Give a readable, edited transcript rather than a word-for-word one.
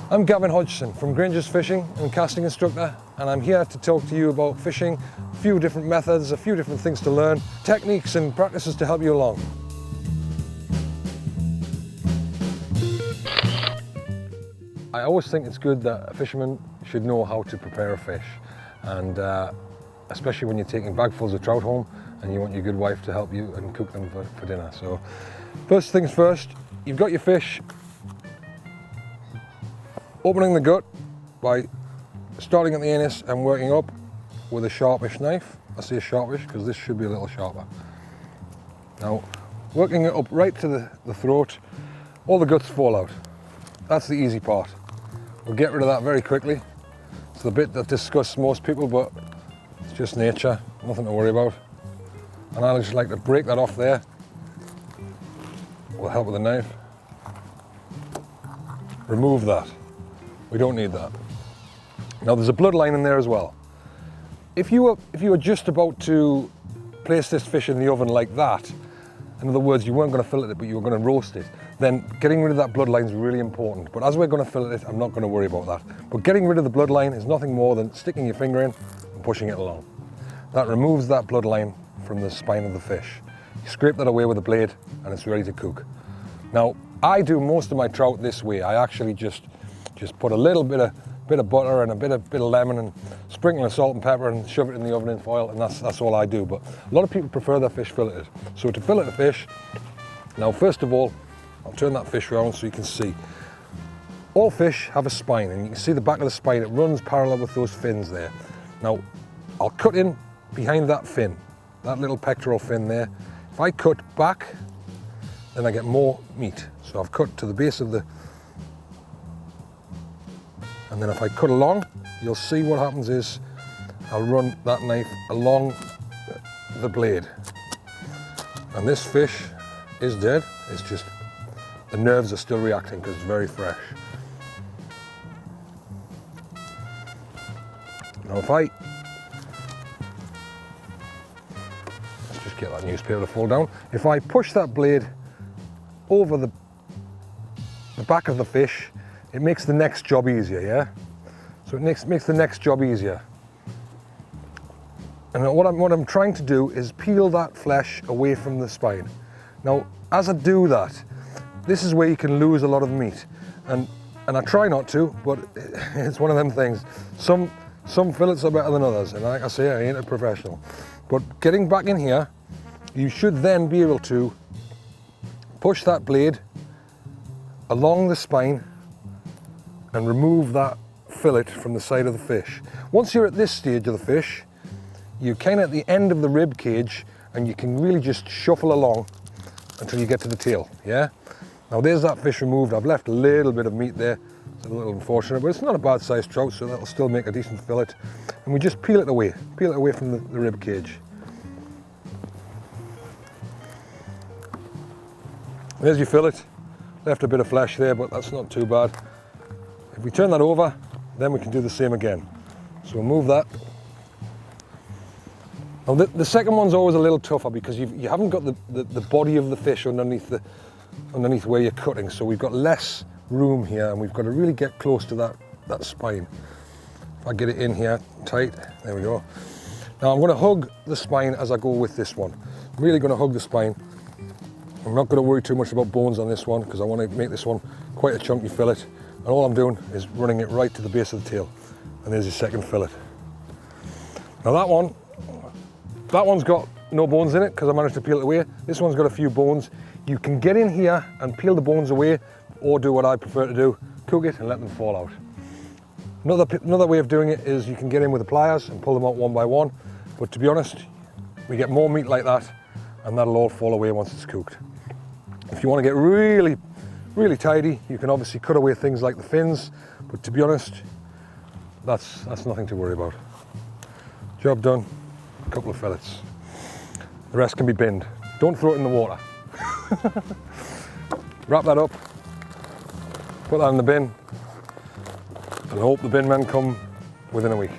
I'm Gavin Hodgson from Granger's Fishing and Casting Instructor, and I'm here to talk to you about fishing, a few different methods, a few different things to learn, techniques and practices to help you along. I always think it's good that a fisherman should know how to prepare a fish, and especially when you're taking bagfuls of trout home and you want your good wife to help you and cook them for dinner. So first things first, you've got your fish. Opening the gut by starting at the anus and working up with a sharpish knife. I say sharpish because this should be a little sharper. Now, working it up right to the throat, all the guts fall out. That's the easy part. We'll get rid of that very quickly. It's the bit that disgusts most people, but it's just nature, nothing to worry about. And I just like to break that off there with the help of the knife. Remove that. We don't need that. Now there's a bloodline in there as well. If you were just about to place this fish in the oven like that, in other words, you weren't going to fillet it, but you were going to roast it, then getting rid of that bloodline is really important. But as we're going to fillet it, I'm not going to worry about that. But getting rid of the bloodline is nothing more than sticking your finger in and pushing it along. That removes that bloodline from the spine of the fish. You scrape that away with a blade and it's ready to cook. Now, I do most of my trout this way. I actually just put a little bit of butter and a bit of lemon and sprinkle of salt and pepper and shove it in the oven in foil, and that's all I do. But a lot of people prefer their fish filleted. So to fillet a fish, now first of all, I'll turn that fish around so you can see. All fish have a spine, and you can see the back of the spine, it runs parallel with those fins there. Now, I'll cut in behind that fin, that little pectoral fin there. If I cut back, then I get more meat. So I've cut to the base of the, and then if I cut along, you'll see what happens is I'll run that knife along the blade. And this fish is dead. It's just, the nerves are still reacting because it's very fresh. Now let's just get that newspaper to fall down. If I push that blade over the back of the fish, it makes the next job easier, yeah? So it makes the next job easier. And what I'm trying to do is peel that flesh away from the spine. Now, as I do that, this is where you can lose a lot of meat. And I try not to, but it's one of them things. Some fillets are better than others, and like I say, I ain't a professional. But getting back in here, you should then be able to push that blade along the spine and remove that fillet from the side of the fish. Once you're at this stage of the fish, you're kind of at the end of the rib cage, and you can really just shuffle along until you get to the tail, yeah? Now there's that fish removed. I've left a little bit of meat there. It's a little unfortunate, but it's not a bad sized trout, so that'll still make a decent fillet. And we just peel it away from the rib cage. There's your fillet. Left a bit of flesh there, but that's not too bad. If we turn that over, then we can do the same again. So we'll move that. Now the second one's always a little tougher because you haven't got the body of the fish underneath where you're cutting. So we've got less room here, and we've got to really get close to that spine. If I get it in here tight, there we go. Now I'm going to hug the spine as I go with this one. I'm really going to hug the spine. I'm not going to worry too much about bones on this one because I want to make this one quite a chunky fillet. And all I'm doing is running it right to the base of the tail. And there's your second fillet. Now that one's got no bones in it because I managed to peel it away. This one's got a few bones. You can get in here and peel the bones away, or do what I prefer to do, cook it and let them fall out. Another way of doing it is you can get in with the pliers and pull them out one by one. But to be honest, we get more meat like that, and that'll all fall away once it's cooked. If you want to get really, really tidy, you can obviously cut away things like the fins, but to be honest, that's nothing to worry about. Job done, a couple of fillets. The rest can be binned. Don't throw it in the water. Wrap that up, put that in the bin, and hope the bin men come within a week.